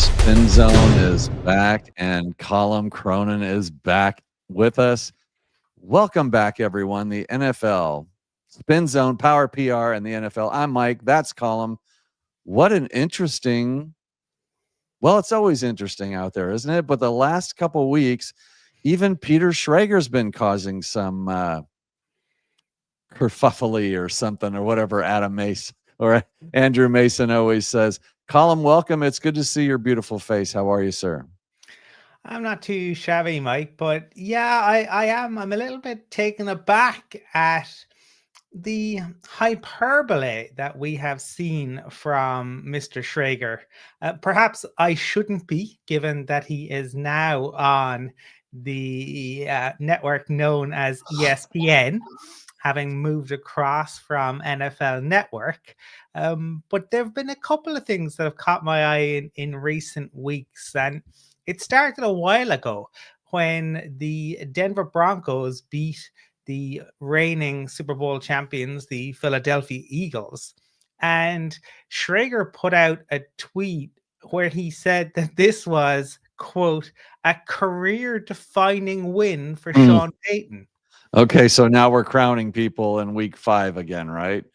Spin Zone is back, and Colin Cronin is back with us. Welcome back, everyone. The NFL, Spin Zone, Power PR, and the NFL. I'm Mike. That's Colin. What an interesting, well, it's always interesting out there, isn't it? But the last couple weeks, even Peter Schrager's been causing some kerfuffle or something, or whatever Adam Mason or Andrew Mason always says. Colin, welcome. It's good to see your beautiful face. How are you, sir? I'm not too shabby, Mike, but yeah, I am. I'm a little bit taken aback at the hyperbole that we have seen from Mr. Schrager. Perhaps I shouldn't be, given that he is now on the network known as ESPN, having moved across from NFL Network. But there have been a couple of things that have caught my eye in recent weeks, and it started a while ago when the Denver Broncos beat the reigning Super Bowl champions, the Philadelphia Eagles. And Schrager put out a tweet where he said that this was, quote, a career defining win for Sean Payton. Okay, so now we're crowning people in week 5 again, right?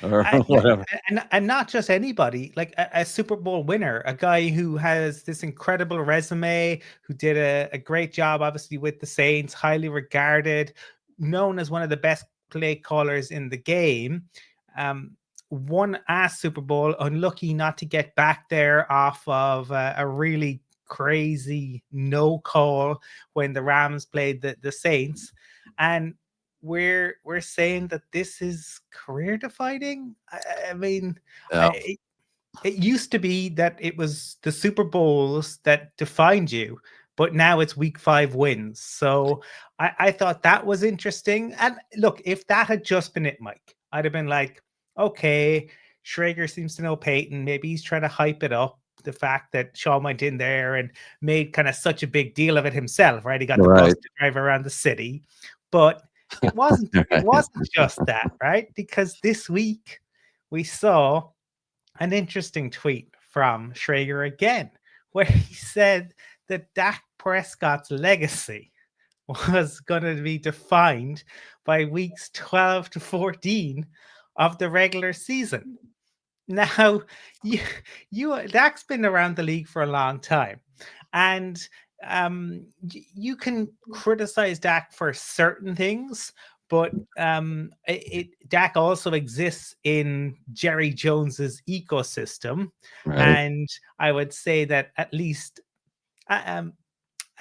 Or Yeah, whatever. and not just anybody, like a Super Bowl winner, a guy who has this incredible resume, who did a great job, obviously, with the Saints, highly regarded, known as one of the best play callers in the game. Won a Super Bowl, unlucky not to get back there off of a really crazy no call when the Rams played the Saints. And we're saying that this is career defining. I mean, Yeah. it used to be that it was the Super Bowls that defined you, but now it's week 5 wins. So I thought that was interesting. And look, if that had just been it, Mike, I'd have been like, okay, Schrager seems to know Peyton. Maybe he's trying to hype it up. The fact that Shaw went in there and made kind of such a big deal of it himself, right? He got the bus Right. to drive around the city. But it wasn't just that, right? Because this week we saw an interesting tweet from Schrager again, where he said that Dak Prescott's legacy was going to be defined by weeks 12 to 14 of the regular season. Now, Dak's been around the league for a long time, and you can criticize Dak for certain things, but Dak also exists in Jerry Jones's ecosystem, Right. and I would say that at least um,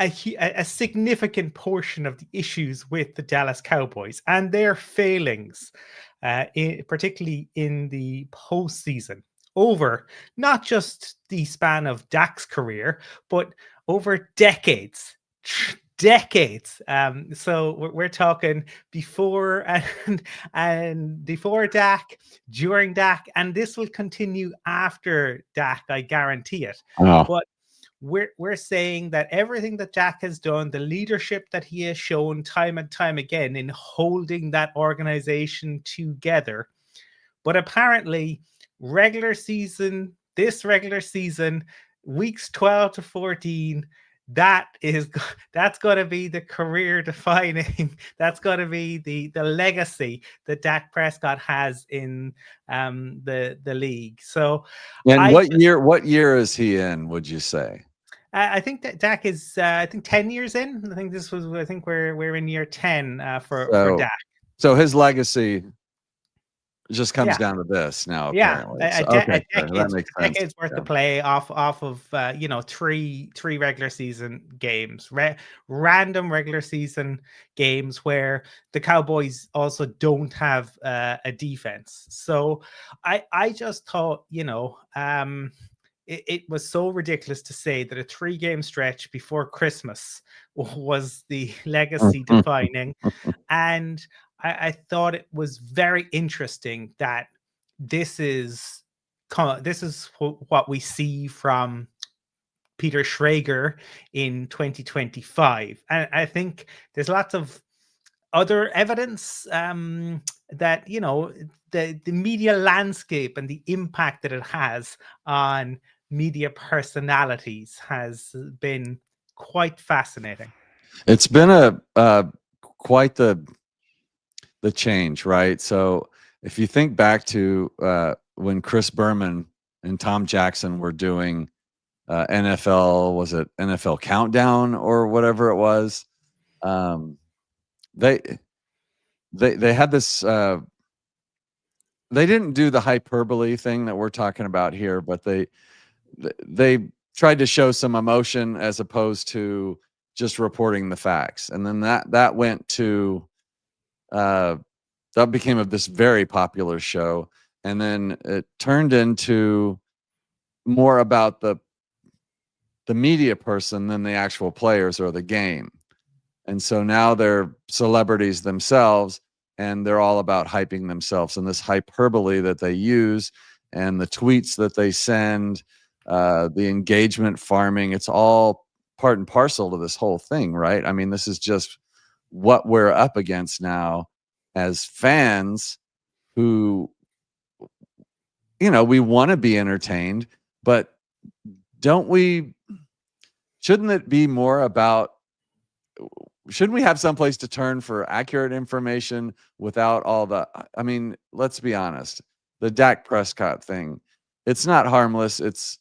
a significant portion of the issues with the Dallas Cowboys and their failings, particularly in the postseason, over not just the span of Dak's career, but over decades. Decades. So we're talking before and before Dak, during Dak, and this will continue after Dak. I guarantee it. Oh. But we're saying that everything that Jack has done, the leadership that he has shown time and time again in holding that organization together, but apparently this regular season, weeks 12 to 14, that's going to be the career defining. That's going to be the legacy that Dak Prescott has in the league. So, And I what year is he in, would you say? I think that Dak is, I think 10 years in. I think we're in year 10 for So Dak. so his legacy just comes Yeah, down to this now, yeah, apparently. So okay, sure, that makes a sense. decade's worth Yeah. of play off of three regular season games, random regular season games where the Cowboys also don't have a defense. So I just thought it was so ridiculous to say that a 3-game stretch before Christmas was the legacy defining. And I thought it was very interesting that this is what we see from Peter Schrager in 2025. And I think there's lots of other evidence that the media landscape and the impact that it has on media personalities has been quite fascinating. It's been a quite the change, right? So if you think back to when Chris Berman and Tom Jackson were doing NFL, was it NFL Countdown or whatever it was? Um, they they had this. They didn't do the hyperbole thing that we're talking about here, but they tried to show some emotion as opposed to just reporting the facts, and then that went to that became this very popular show, and then it turned into more about the media person than the actual players or the game. And so now they're celebrities themselves, and they're all about hyping themselves, and this hyperbole that they use and the tweets that they send, the engagement farming, it's all part and parcel to this whole thing, right? I mean, this is just what we're up against now as fans who, we want to be entertained, but shouldn't it be more about, shouldn't we have someplace to turn for accurate information without all I mean, let's be honest, the Dak Prescott thing, it's not harmless. It's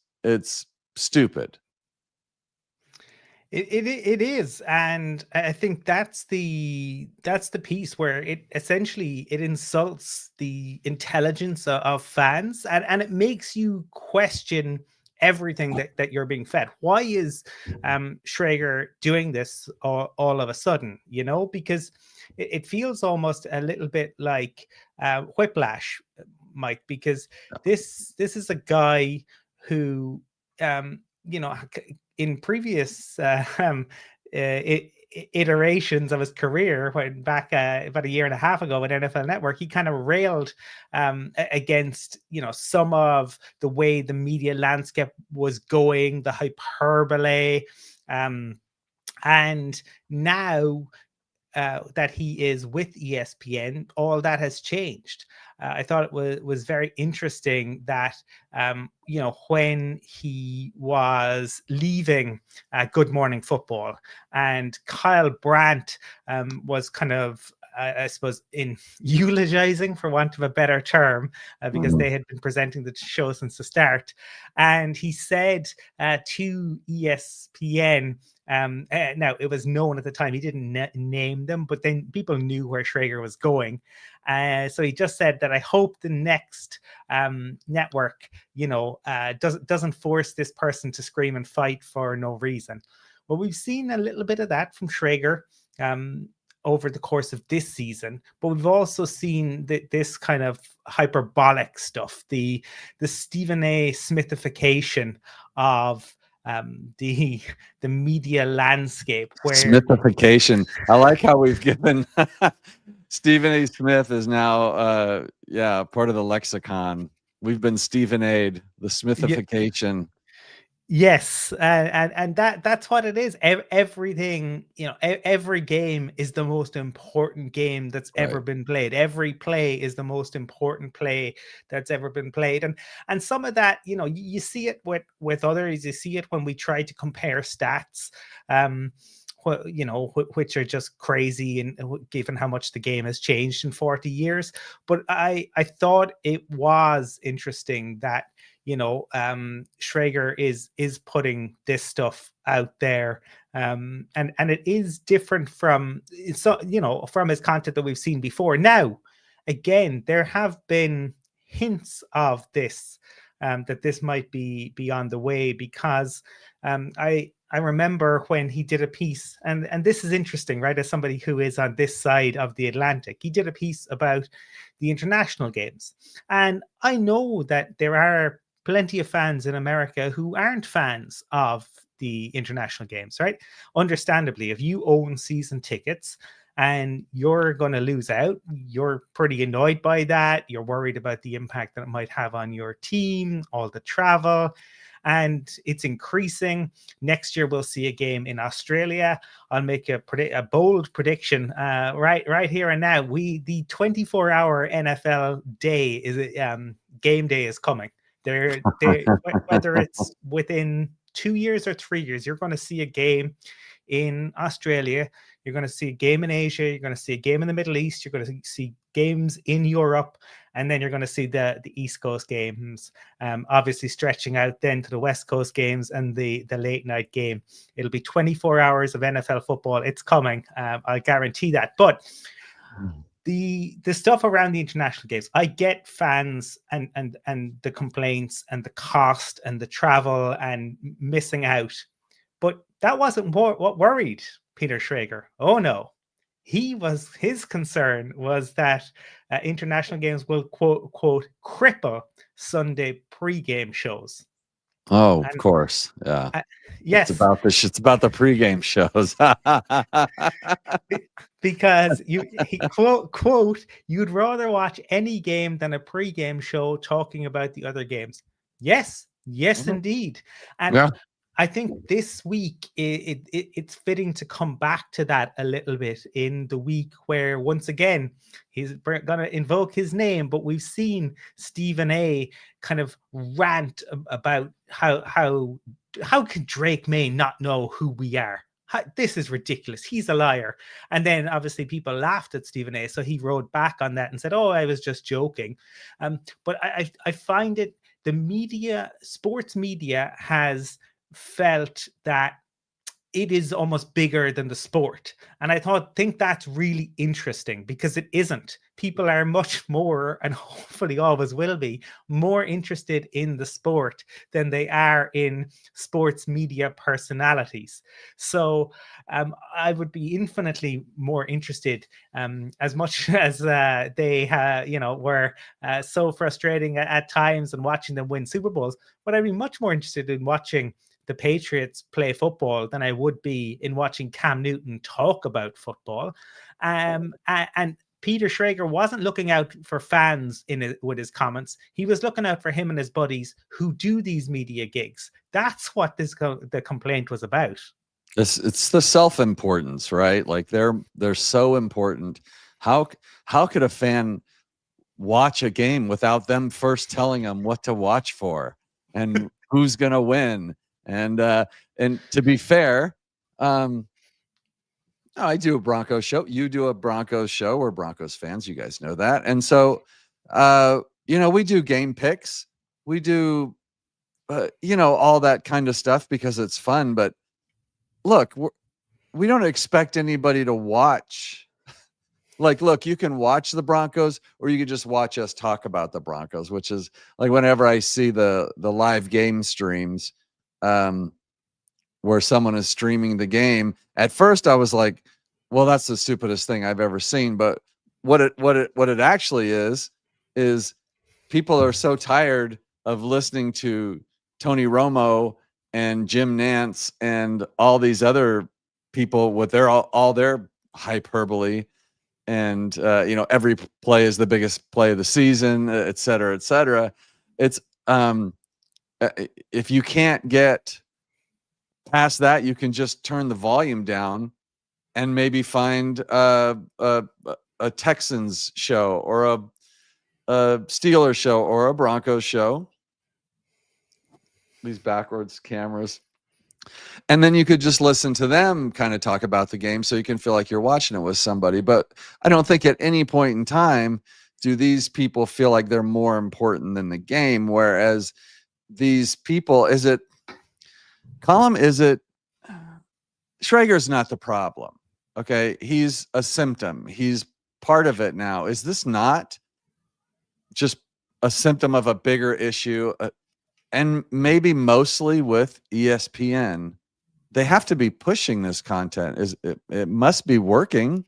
stupid. It is, and I think that's the piece where it essentially it insults the intelligence of fans, and it makes you question everything that you're being fed. Why is Schrager doing this all of a sudden? Because it feels almost a little bit like whiplash, Mike. Because this is a guy who in previous iterations of his career, when back about a year and a half ago with NFL Network, he kind of railed against some of the way the media landscape was going, the hyperbole, and now that he is with ESPN, all that has changed. I thought it was very interesting that when he was leaving Good Morning Football, and Kyle Brandt was kind of I suppose in eulogizing, for want of a better term, because they had been presenting the show since the start, and he said to ESPN. Now, it was known at the time, he didn't name them, but then people knew where Schrager was going. So he just said that I hope the next network, doesn't force this person to scream and fight for no reason. Well, we've seen a little bit of that from Schrager over the course of this season, but we've also seen this kind of hyperbolic stuff, the Stephan A Smithification of the media landscape, where Smithification. I like how we've given Stephen A. Smith is now part of the lexicon. We've been Stephen A'd, the Smithification. Yes, and that's what it is. Everything, every game is the most important game that's ever been played. Every play is the most important play that's ever been played. And some of that, you see it with others. You see it when we try to compare stats, which are just crazy, and given how much the game has changed in 40 years. But I thought it was interesting that Schrager is putting this stuff out there, and it is different from from his content that we've seen before. Now, again, there have been hints of this, that this might be on the way, because I remember when he did a piece, and this is interesting, right? As somebody who is on this side of the Atlantic, he did a piece about the international games, and I know that there are plenty of fans in America who aren't fans of the international games, right? Understandably, if you own season tickets and you're going to lose out, you're pretty annoyed by that. You're worried about the impact that it might have on your team, all the travel, and it's increasing. Next year, we'll see a game in Australia. I'll make a bold prediction right here and now. The 24-hour NFL day game day is coming. Whether it's within 2 years or 3 years, you're going to see a game in Australia, you're going to see a game in Asia, you're going to see a game in the Middle East, you're going to see games in Europe, and then you're going to see the East Coast games, obviously stretching out then to the West Coast games and the late night game. It'll be 24 hours of NFL football. It's coming. I guarantee that. But the stuff around the international games, I get fans and the complaints and the cost and the travel and missing out. But that wasn't what worried Peter Schrager. Oh no, his concern was that international games will quote cripple Sunday pregame shows. Oh, of course, yeah. Yes, it's about the pregame shows. Because he quote you'd rather watch any game than a pregame show talking about the other games. Yes, indeed. And yeah. I think this week it's fitting to come back to that a little bit in the week where once again he's going to invoke his name, but we've seen Stephan A kind of rant about how can Drake May not know who we are? This is ridiculous. He's a liar. And then obviously people laughed at Stephan A, so he wrote back on that and said, "Oh, I was just joking." But I find it, the media, sports media has felt that it is almost bigger than the sport. And I think that's really interesting because it isn't. People are much more, and hopefully always will be, more interested in the sport than they are in sports media personalities. So I would be infinitely more interested, as much as they were so frustrating at times and watching them win Super Bowls, but I'd be much more interested in watching the Patriots play football than I would be in watching Cam Newton talk about football. And Peter Schrager wasn't looking out for fans with his comments. He was looking out for him and his buddies who do these media gigs. That's what the complaint was about. It's the self-importance, right? Like they're so important. How could a fan watch a game without them first telling them what to watch for and who's going to win? And to be fair, I do a Broncos show. You do a Broncos show. We're Broncos fans. You guys know that. And so, we do game picks. We do, all that kind of stuff because it's fun. But look, we don't expect anybody to watch. Like, look, you can watch the Broncos or you can just watch us talk about the Broncos, which is like whenever I see the live game streams, where someone is streaming the game. At first I was like, well, that's the stupidest thing I've ever seen. But what it actually is people are so tired of listening to Tony Romo and Jim Nantz and all these other people with all their hyperbole and every play is the biggest play of the season, et cetera, et cetera. It's if you can't get past that, you can just turn the volume down and maybe find a Texans show or a Steelers show or a Broncos show. These backwards cameras. And then you could just listen to them kind of talk about the game so you can feel like you're watching it with somebody. But I don't think at any point in time do these people feel like they're more important than the game, whereas these people, Schrager's not the problem. Okay. He's a symptom. He's part of it now. Is this not just a symptom of a bigger issue? And maybe mostly with ESPN, they have to be pushing this content. It must be working.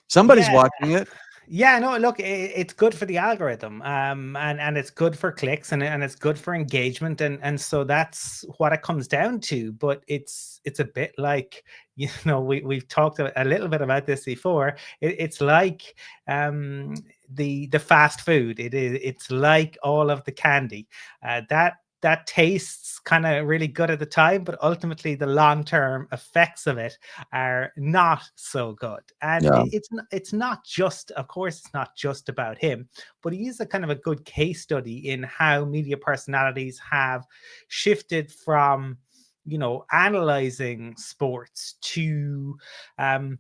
Somebody's watching it. Yeah, no, look, it's good for the algorithm, and it's good for clicks, and it's good for engagement, and so that's what it comes down to. But it's a bit like, we've talked a little bit about this before. It's like the fast food. It's like all of the candy that that tastes kind of really good at the time, but ultimately the long-term effects of it are not so good. And Yeah. it's not just, of course, it's not just about him, but he is a kind of a good case study in how media personalities have shifted from, you know, analyzing sports to um,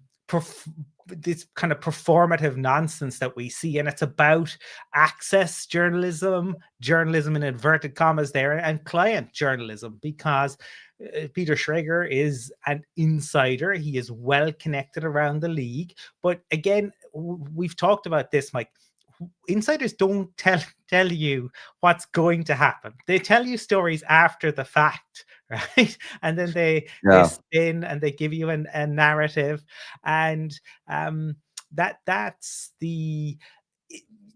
this kind of performative nonsense that we see. And it's about access journalism, journalism in inverted commas there, and client journalism, because Peter Schrager is an insider. He is well connected around the league. But again, we've talked about this, Mike. Insiders don't tell you what's going to happen. They tell you stories after the fact, right? And then they Yeah. spin and they give you a narrative, and that's the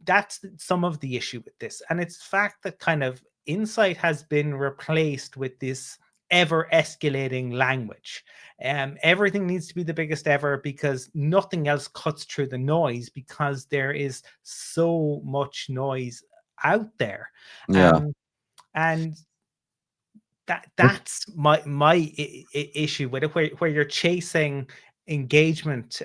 that's some of the issue with this. And it's the fact that kind of insight has been replaced with this ever escalating language. Everything needs to be the biggest ever because nothing else cuts through the noise, because there is so much noise out there. Yeah. Um, and It- that's my issue with it, where you're chasing engagement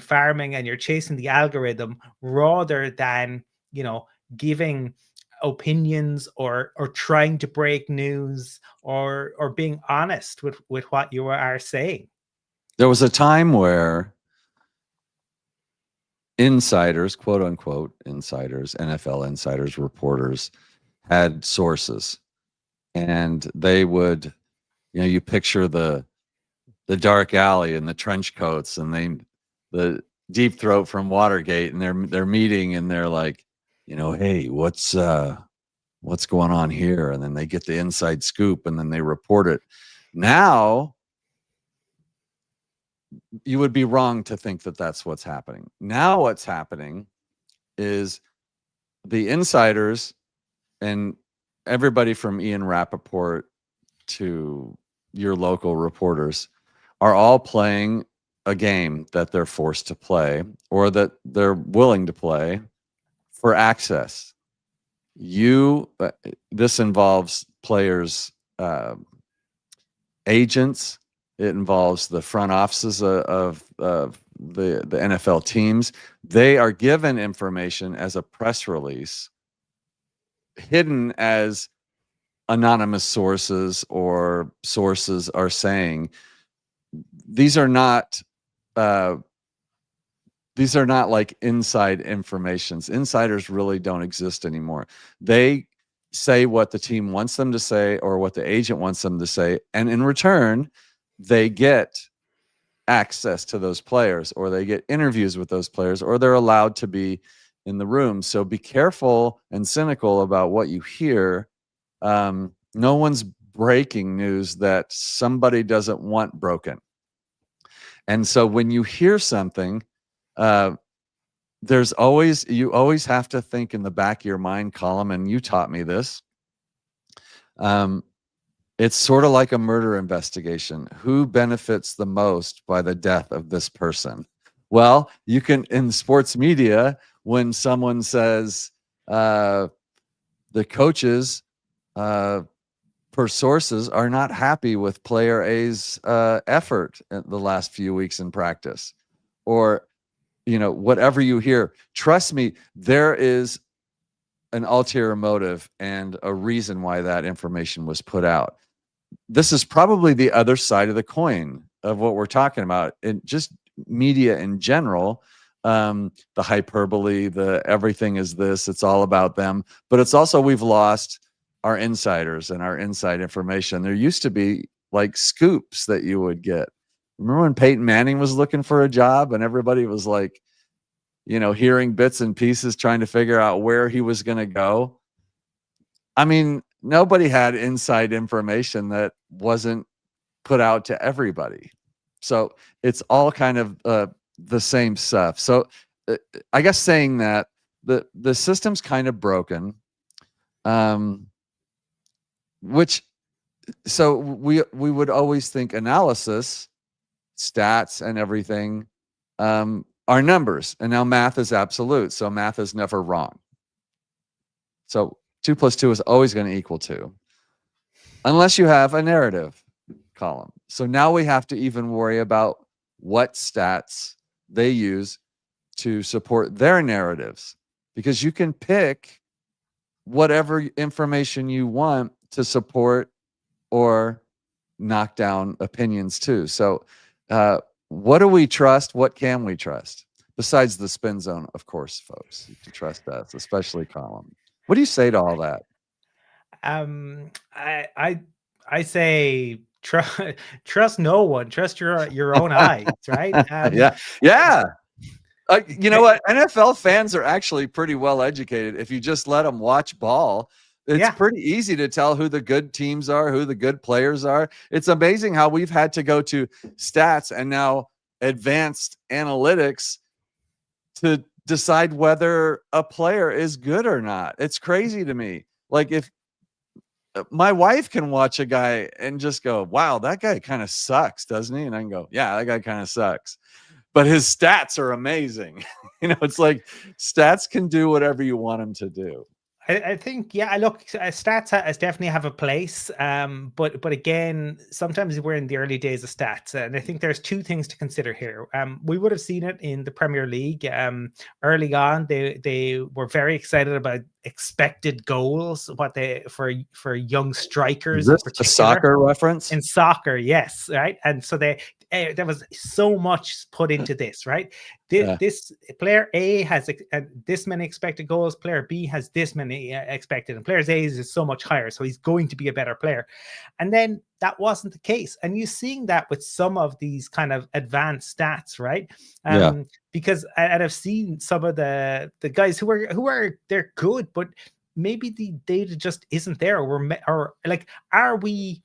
farming, and you're chasing the algorithm rather than, you know, giving opinions or trying to break news or being honest with what you are saying. There was a time where insiders, quote unquote insiders, NFL insiders, reporters had sources, and they would, you know, you picture the dark alley and the trench coats and the deep throat from Watergate, and they're meeting and they're like, you know, hey, what's going on here? And then they get the inside scoop and then they report it. Now, you would be wrong to think that that's what's happening. Now what's happening is the insiders and everybody from Ian Rappaport to your local reporters are all playing a game that they're forced to play or that they're willing to play for access. This involves players, agents. It involves the front offices of the NFL teams. They are given information as a press release, hidden as anonymous sources or sources are saying. These are not uh, these are not like inside informations. Insiders really don't exist anymore. They say what the team wants them to say or what the agent wants them to say, and in return, they get access to those players, or they get interviews with those players, or they're allowed to be in the room. So be careful and cynical about what you hear. No one's breaking news that somebody doesn't want broken. And so when you hear something, uh, you always have to think in the back of your mind column, and you taught me this. It's sort of like a murder investigation. Who benefits the most by the death of this person? Well, you can, in sports media, when someone says the coaches, per sources, are not happy with player A's effort in the last few weeks in practice, or, you know, whatever you hear, trust me, there is an ulterior motive and a reason why that information was put out. This is probably the other side of the coin of what we're talking about, and just media in general. The hyperbole, the everything is this, it's all about them, but it's also, we've lost our insiders and our inside information. There used to be like scoops that you would get. Remember when Peyton Manning was looking for a job and everybody was like, you know, hearing bits and pieces, trying to figure out where he was going to go? I mean, nobody had inside information that wasn't put out to everybody. So it's all kind of the same stuff. So I guess saying that the system's kind of broken, um, which, so we would always think analysis, stats, and everything are numbers, and now math is absolute. So math is never wrong. So 2 plus 2 is always going to equal 2, unless you have a narrative column. So now we have to even worry about what stats they use to support their narratives, because you can pick whatever information you want to support or knock down opinions too. So, what do we trust? What can we trust? Besides the spin zone, of course, folks, you can trust us, especially Column. What do you say to all that? Um, I I I say trust no one. Trust your own eyes, right? Yeah, yeah. You know what? NFL fans are actually pretty well educated. If you just let them watch ball, it's Yeah. pretty easy to tell who the good teams are, who the good players are. It's amazing how we've had to go to stats and now advanced analytics to decide whether a player is good or not. It's crazy to me. Like, if my wife can watch a guy and just go, wow, that guy kind of sucks, doesn't he? And I can go, yeah, that guy kind of sucks, but his stats are amazing. It's like stats can do whatever you want them to do. I think, yeah, look, stats definitely have a place. But again, sometimes we're in the early days of stats, and I think there's two things to consider here. We would have seen it in the Premier League. Early on, they were very excited about expected goals, what they for young Is strikers in this a particular. soccer reference? In soccer, yes, right. And so there was so much put into this, right? Yeah. This player A has this many expected goals, player B has this many expected, and player A is so much higher, so he's going to be a better player. And then that wasn't the case, and you're seeing that with some of these kind of advanced stats, right? Yeah. Because and I've seen some of the guys who are they're good, but maybe the data just isn't there, or like, are we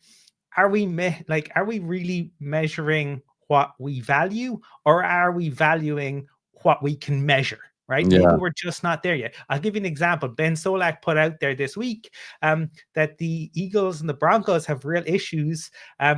really measuring what we value, or are we valuing what we can measure, right? Maybe Yeah. we're just not there yet. I'll give you an example. Ben Solak put out there this week that the Eagles and the Broncos have real issues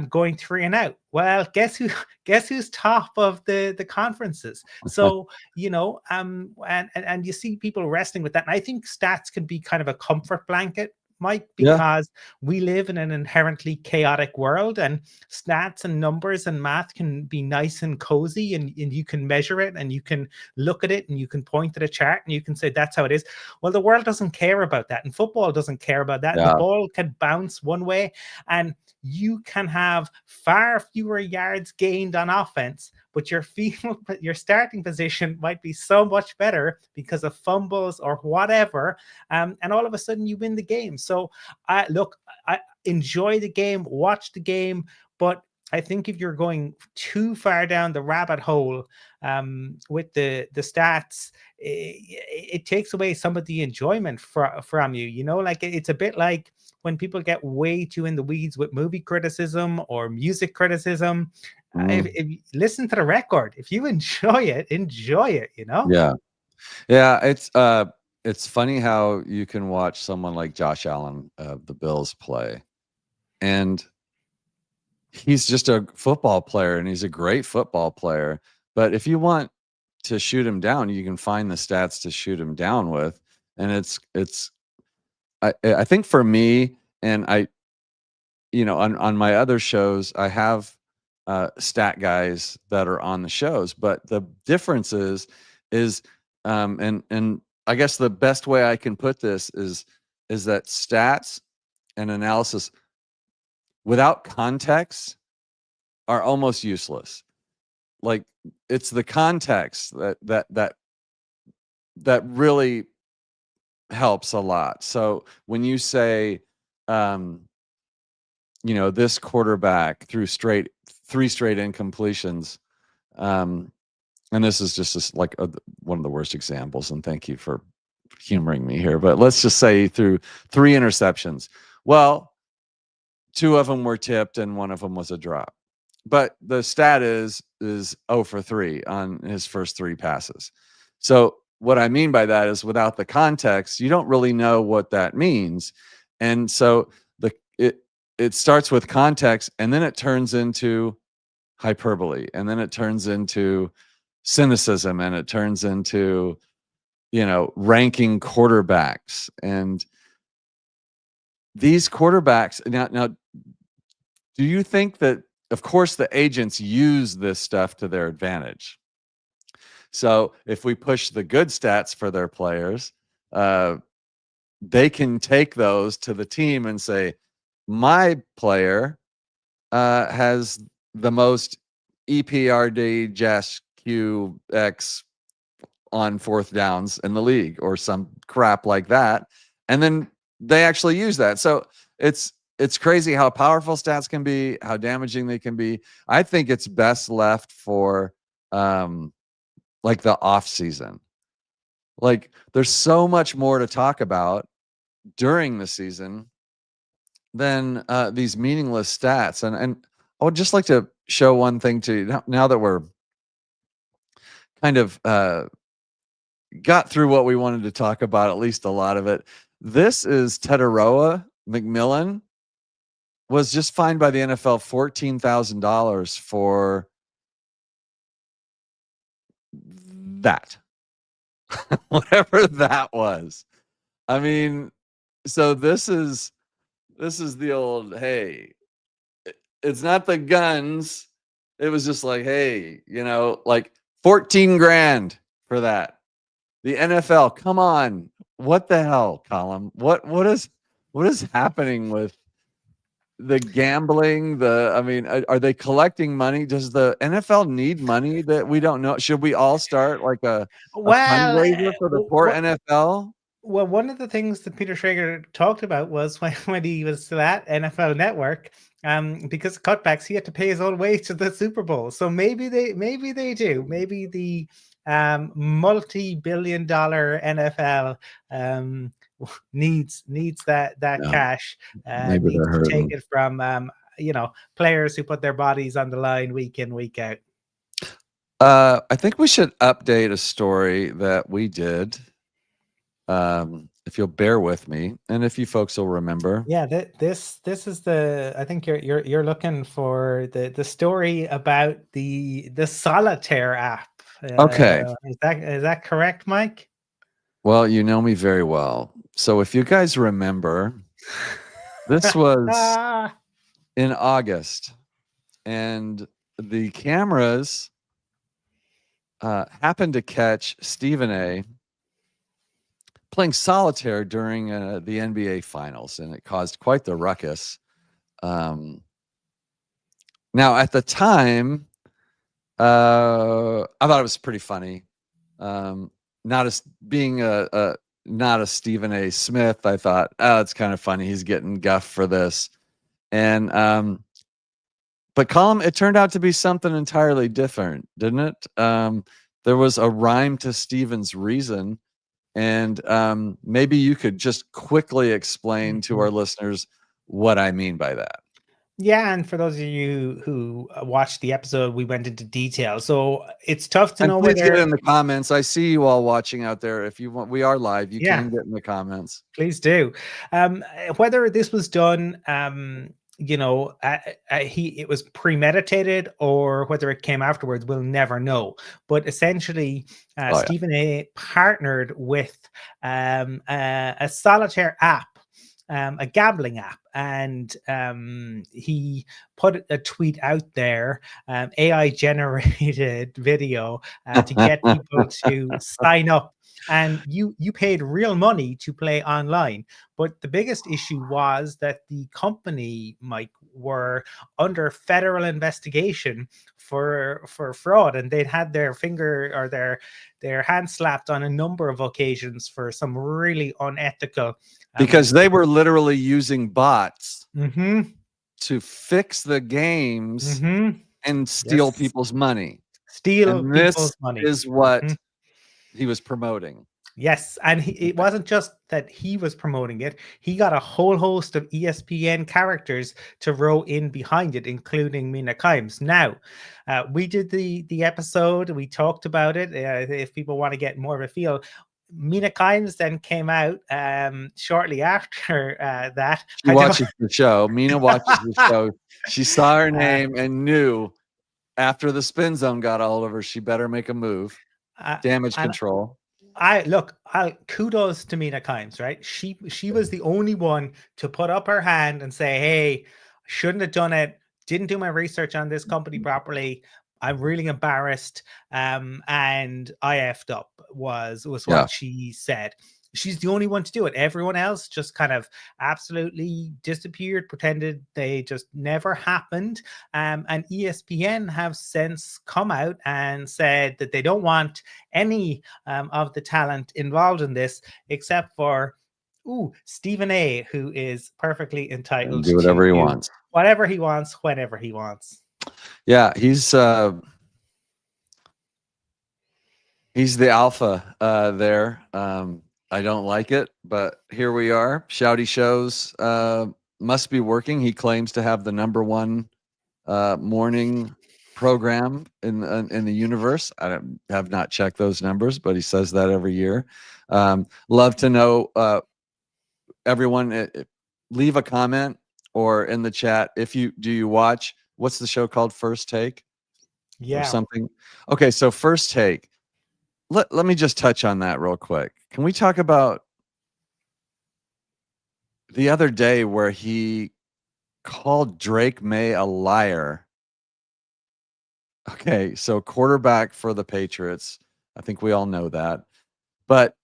going 3-and-out. Well, guess who's top of the conferences? So and you see people wrestling with that. And I think stats can be kind of a comfort blanket, Mike, Yeah. because we live in an inherently chaotic world, and stats and numbers and math can be nice and cozy, and you can measure it, and you can look at it, and you can point to the chart, and you can say that's how it is. Well, the world doesn't care about that, and football doesn't care about that. Yeah. The ball can bounce one way, and you can have far fewer yards gained on offense, but your starting position might be so much better because of fumbles or whatever, and all of a sudden you win the game. So I enjoy the game, watch the game, but I think if you're going too far down the rabbit hole with the stats, it takes away some of the enjoyment from you. Like, it's a bit like when people get way too in the weeds with movie criticism or music criticism. If you listen to the record, if you enjoy it, Yeah. It's funny how you can watch someone like Josh Allen of the Bills play, and he's just a football player, and he's a great football player. But if you want to shoot him down, you can find the stats to shoot him down with. And I think for me, and on my other shows, I have stat guys that are on the shows, but the difference is and I guess the best way I can put this is that stats and analysis without context are almost useless. Like, it's the context that really helps a lot. So when you say, this quarterback threw three straight incompletions, and this is just like one of the worst examples, and thank you for humoring me here, but let's just say he threw 3 interceptions. Well, 2 of them were tipped and 1 of them was a drop. But the stat is 0 for 3 on his first 3 passes. So what I mean by that is, without the context, you don't really know what that means. And so it starts with context, and then it turns into hyperbole, and then it turns into cynicism, and it turns into ranking quarterbacks. And these quarterbacks now, do you think that, of course, the agents use this stuff to their advantage? So if we push the good stats for their players, they can take those to the team and say, my player has the most EPRD, JAS, QX on fourth downs in the league, or some crap like that. And then they actually use that. So it's crazy how powerful stats can be, how damaging they can be. I think it's best left for like the off season. Like there's so much more to talk about during the season than these meaningless stats. And I would just like to show one thing to you now that we're kind of got through what we wanted to talk about, at least a lot of it. This is Tetaroa McMillan was just fined by the NFL $14,000 for that. Whatever that was. I mean, so this is the old, hey, it's not the guns. It was just like, hey, like 14 grand for that. The NFL, come on. What the hell, Colin? What is happening with the gambling? Are they collecting money? Does the NFL need money that we don't know? Should we all start like a fundraiser for the poor NFL? Well, one of the things that Peter Schrager talked about was when he was still at NFL Network, because of cutbacks, he had to pay his own way to the Super Bowl. So maybe they do. Maybe the multi-billion-dollar NFL needs that cash. Needs to take it from players who put their bodies on the line week in, week out. I think we should update a story that we did. If you'll bear with me, and if you folks will remember. Yeah, this is I think you're looking for the story about the Solitaire app. Okay. Is that correct, Mike? Well, you know me very well. So if you guys remember, this was in August, and the cameras happened to catch Stephan A playing solitaire during the NBA Finals, and it caused quite the ruckus. Now, at the time, I thought it was pretty funny. Not as being not a Stephan A. Smith, I thought, oh, it's kind of funny. He's getting guff for this. And but Colin, it turned out to be something entirely different, didn't it? There was a rhyme to Stephen's reason. And maybe you could just quickly explain to our listeners what I mean by that. Yeah, and for those of you who watched the episode, we went into detail. So it's tough to know whether. Please get in the whether comments. I see you all watching out there. If you want, we are live. You can get in the comments. Please do. Whether this was done, it was premeditated or whether it came afterwards, we'll never know. But essentially, Stephan A partnered with a solitaire app. A gambling app, and he put a tweet out there, AI generated video to get people to sign up, and you paid real money to play online. But the biggest issue was that the company, Mike, were under federal investigation for fraud, and they'd had their finger or their hand slapped on a number of occasions for some really unethical. Because they were literally using bots to fix the games and steal people's money. This is what he was promoting. Yes, and it wasn't just that he was promoting it. He got a whole host of ESPN characters to row in behind it, including Mina Kimes. Now, we did the episode. We talked about it. If people want to get more of a feel, Mina Kimes then came out shortly after that. She watches the show. Mina watches the show. She saw her name and knew after the spin zone got all over, she better make a move. Damage control. I'll kudos to Mina Kimes, right? She was the only one to put up her hand and say, "Hey, shouldn't have done it. Didn't do my research on this company properly. I'm really embarrassed. And I effed up." Was Yeah. what she said. She's the only one to do it. Everyone else just kind of absolutely disappeared, pretended they just never happened. And ESPN have since come out and said that they don't want any of the talent involved in this, except for Stephen A, who is perfectly And entitled do to whatever he do wants. whatever he wants, whenever he wants. Yeah, he's the alpha there. I don't like it, but here we are. Shouty shows must be working. He claims to have the #1 morning program in the universe. Have not checked those numbers, but he says that every year. Love to know, everyone, leave a comment or in the chat if you watch. What's the show called? First Take or Yeah. something? Okay, so First Take. Let me just touch on that real quick. Can we talk about the other day where he called Drake May a liar? Okay, so quarterback for the Patriots. I think we all know that. But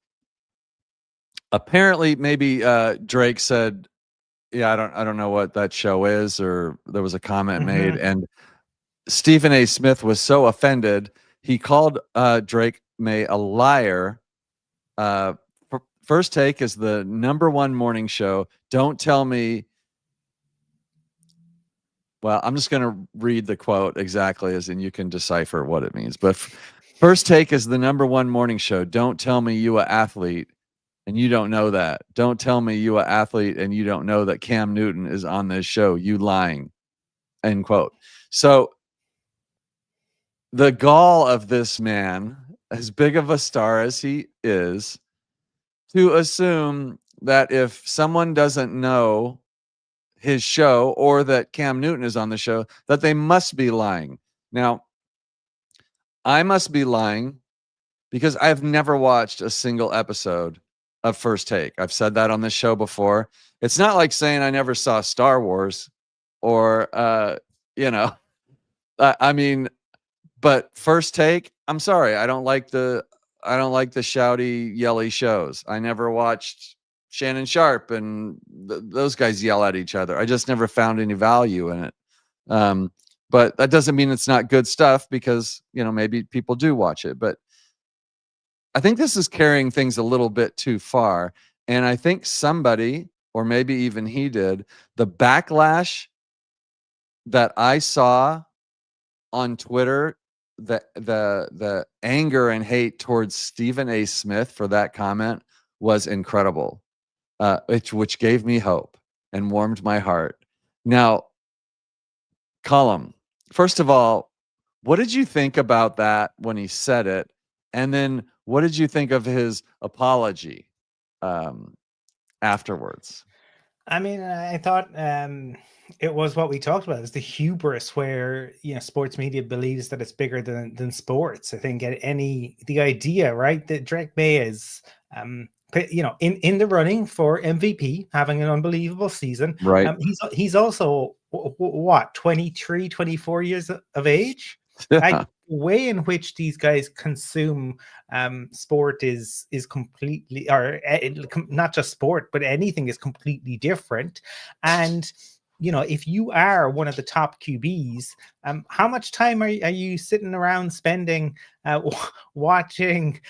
apparently maybe Drake said, "Yeah, I don't know what that show is," or there was a comment made, and Stephen A. Smith was so offended, he called Drake May a liar. First Take is the #1 morning show. Don't tell me. Well, I'm just going to read the quote exactly, as in you can decipher what it means. But First Take is the #1 morning show. Don't tell me you a athlete and you don't know that. Don't tell me you a athlete and you don't know that Cam Newton is on this show. You lying. End quote. So the gall of this man, as big of a star as he is, to assume that if someone doesn't know his show or that Cam Newton is on the show, that they must be lying. Now, I must be lying because I've never watched a single episode of First Take. I've said that on this show before. It's not like saying I never saw Star Wars or, you know, I mean, but First Take, I'm sorry, I don't like the shouty, yelly shows. I never watched Shannon Sharp and those guys yell at each other. I just never found any value in it. But that doesn't mean it's not good stuff because, maybe people do watch it. But I think this is carrying things a little bit too far. And I think somebody, or maybe even he did, the backlash that I saw on Twitter, the anger and hate towards Stephen A. Smith for that comment was incredible, which gave me hope and warmed my heart. Now, Colum, first of all, what did you think about that when he said it? And then what did you think of his apology afterwards? I mean, I thought it was what we talked about. It's the hubris where sports media believes that it's bigger than sports. I think the idea, right, that Drake May is in the running for MVP, having an unbelievable season. Right. He's also what 23, 24 years of age. Yeah. Way in which these guys consume sport is completely, or not just sport, but anything is completely different. And if you are one of the top QBs, how much time are you sitting around spending watching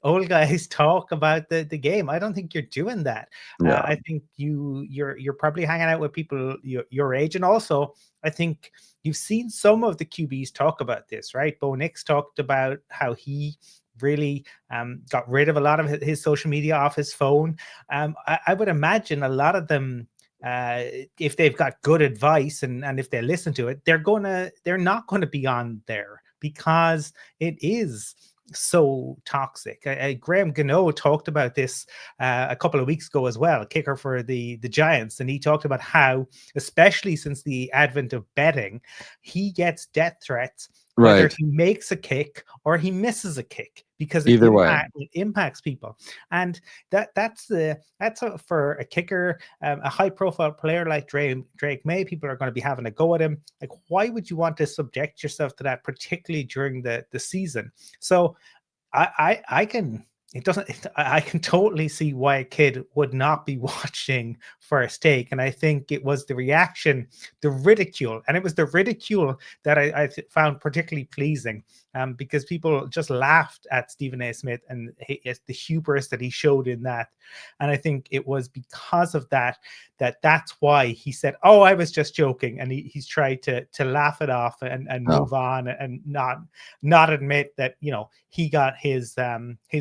old guys talk about the game? I don't think you're doing that. Yeah. I think you're probably hanging out with people your age, and also I think you've seen some of the QBs talk about this, right? Bo Nix talked about how he really got rid of a lot of his social media off his phone. I would imagine a lot of them, if they've got good advice and if they listen to it, they're not going to be on there because it is so toxic. Graham Gano talked about this a couple of weeks ago as well, kicker for the Giants, and he talked about how, especially since the advent of betting, he gets death threats whether Right. he makes a kick or he misses a kick, because Either way. it impacts people. And that's for a kicker, a high profile player like Drake May. People are going to be having a go at him. Like, why would you want to subject yourself to that, particularly during the season? So I can, it doesn't I can totally see why a kid would not be watching First Take. And I think it was the reaction, the ridicule, and it was the ridicule that I found particularly pleasing, because people just laughed at Stephen A. Smith and the hubris that he showed in that. And I think it was because of that's why he said, "Oh, I was just joking," and he's tried to laugh it off and move on, and not admit that, he got his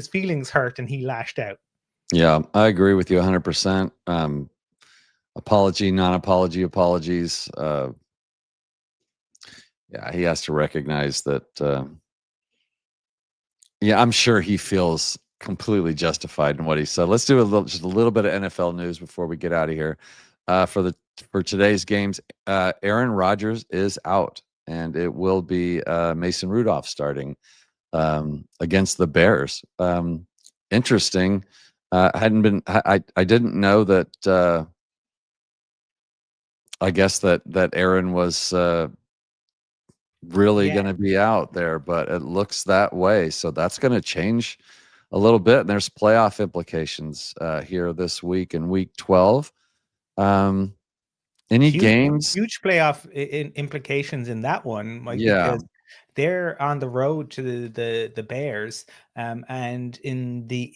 feelings hurt and he lashed out. Yeah, I agree with you 100%. Apology, non-apology, apologies. Yeah, he has to recognize that. Yeah, I'm sure he feels completely justified in what he said. Let's do just a little bit of NFL news before we get out of here. For today's games, Aaron Rodgers is out, and it will be Mason Rudolph starting against the Bears. Interesting. I didn't know that. I guess that Aaron was really Yeah, going to be out there, but it looks that way. So that's going to change a little bit. And there's playoff implications here this week in week 12. Any huge games? huge playoff implications in that one, Mike, Yeah, because they're on the road to the Bears, and in the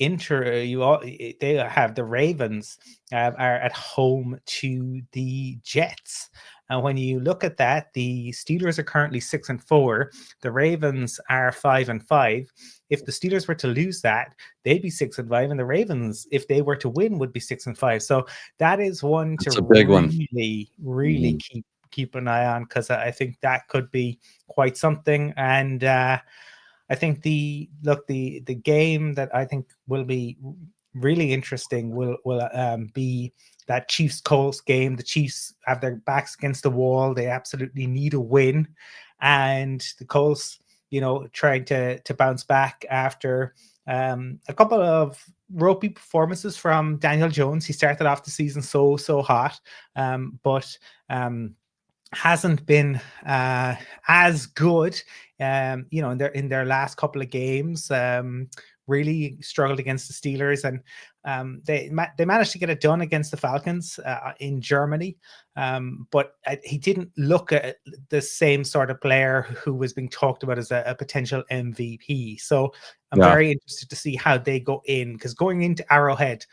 they have the Ravens are at home to the Jets. And when you look at that, the Steelers are currently 6-4. The Ravens are 5-5. If the Steelers were to lose that, they'd be 6-5, and the Ravens, if they were to win, would be 6-5. So that is one to it's a big one. really Mhm. keep an eye on, because I think that could be quite something. And I think the game that I think will be really interesting will be that Chiefs Colts game. The Chiefs have their backs against the wall. They absolutely need a win, and the Colts, trying to bounce back after a couple of ropey performances from Daniel Jones. He started off the season so hot, but hasn't been as good. In their last couple of games, really struggled against the Steelers, and they managed to get it done against the Falcons in Germany. But he didn't look at the same sort of player who was being talked about as a potential MVP. So I'm Yeah, very interested to see how they go in, because going into Arrowhead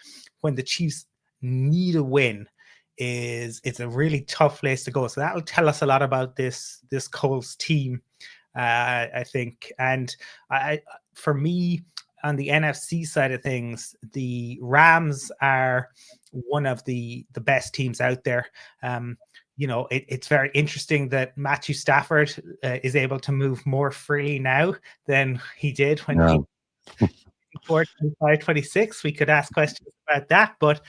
when the Chiefs need a win, it's a really tough place to go. So that'll tell us a lot about this Colts team, I think. And for me, on the NFC side of things, the Rams are one of the best teams out there. It's very interesting that Matthew Stafford is able to move more freely now than he did when yeah. he 25, 26. We could ask questions about that, but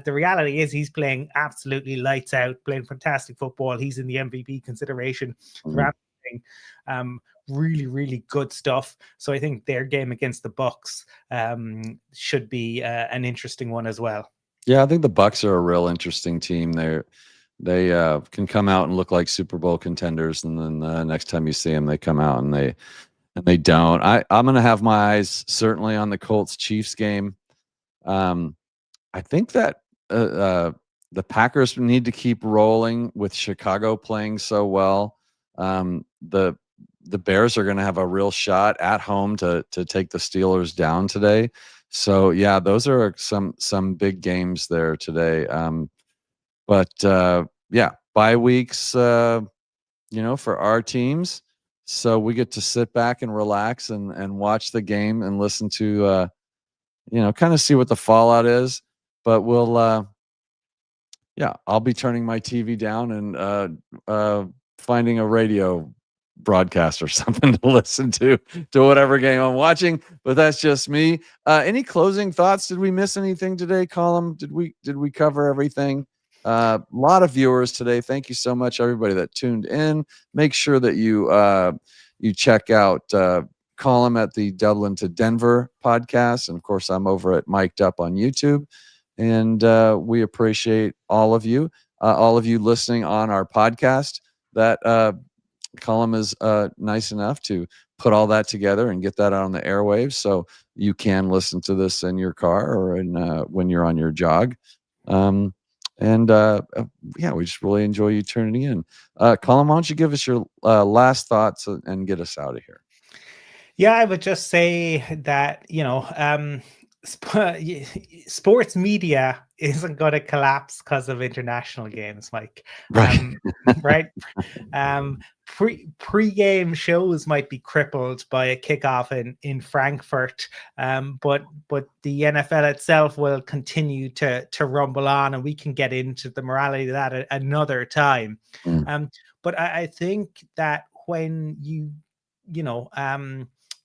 the reality is he's playing absolutely lights out, playing fantastic football. He's in the MVP consideration. The Mhm. Rams playing really, really good stuff. So I think their game against the Bucks should be an interesting one as well. Yeah, I think the Bucks are a real interesting team. They can come out and look like Super Bowl contenders, and then next time you see them, they come out and they don't. I'm going to have my eyes certainly on the Colts Chiefs game. I think that the Packers need to keep rolling with Chicago playing so well. The Bears are going to have a real shot at home to take the Steelers down today. So yeah, those are some big games there today. But yeah, bye weeks, for our teams. So we get to sit back and relax and watch the game and listen to kind of see what the fallout is. But yeah, I'll be turning my TV down and finding a radio broadcast or something to listen to whatever game I'm watching. But that's just me. Any closing thoughts? Did we miss anything today, Colin? Did we cover everything? A lot of viewers today. Thank you so much, everybody that tuned in. Make sure that you you check out Colin at the Dublin to Denver podcast. And of course, I'm over at Mic'd Up on YouTube. And we appreciate all of you listening on our podcast. That Colin is nice enough to put all that together and get that out on the airwaves, so you can listen to this in your car or when you're on your jog. Yeah, we just really enjoy you tuning in. Colin, why don't you give us your last thoughts and get us out of here? Yeah, I would just say that, sports media isn't going to collapse because of international games, Mike. Right. Right. Pre-game shows might be crippled by a kickoff in Frankfurt, but the NFL itself will continue to rumble on, and we can get into the morality of that at another time. But I think that when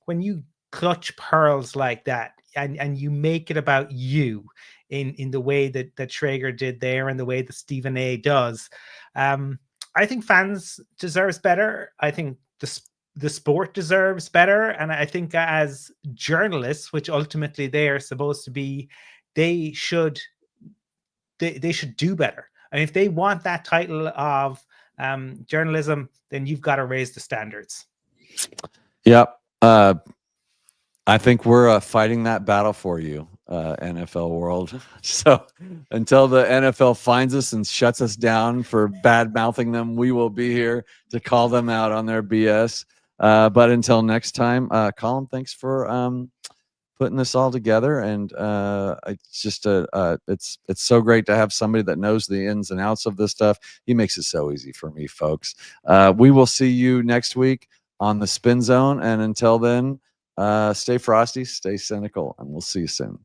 when you clutch pearls like that and you make it about you in the way that Traeger did there and the way that Stephan A does, I think fans deserves better. I think the sport deserves better. And I think as journalists, which ultimately they are supposed to be, they should do better. And if they want that title of journalism, then you've got to raise the standards. Yep. I think we're fighting that battle for you, NFL world. So until the NFL finds us and shuts us down for bad mouthing them, we will be here to call them out on their BS. But until next time, Colin, thanks for putting this all together. And it's just it's so great to have somebody that knows the ins and outs of this stuff. He makes it so easy for me, folks. We will see you next week on the Spin Zone. And until then, stay frosty, stay cynical, and we'll see you soon.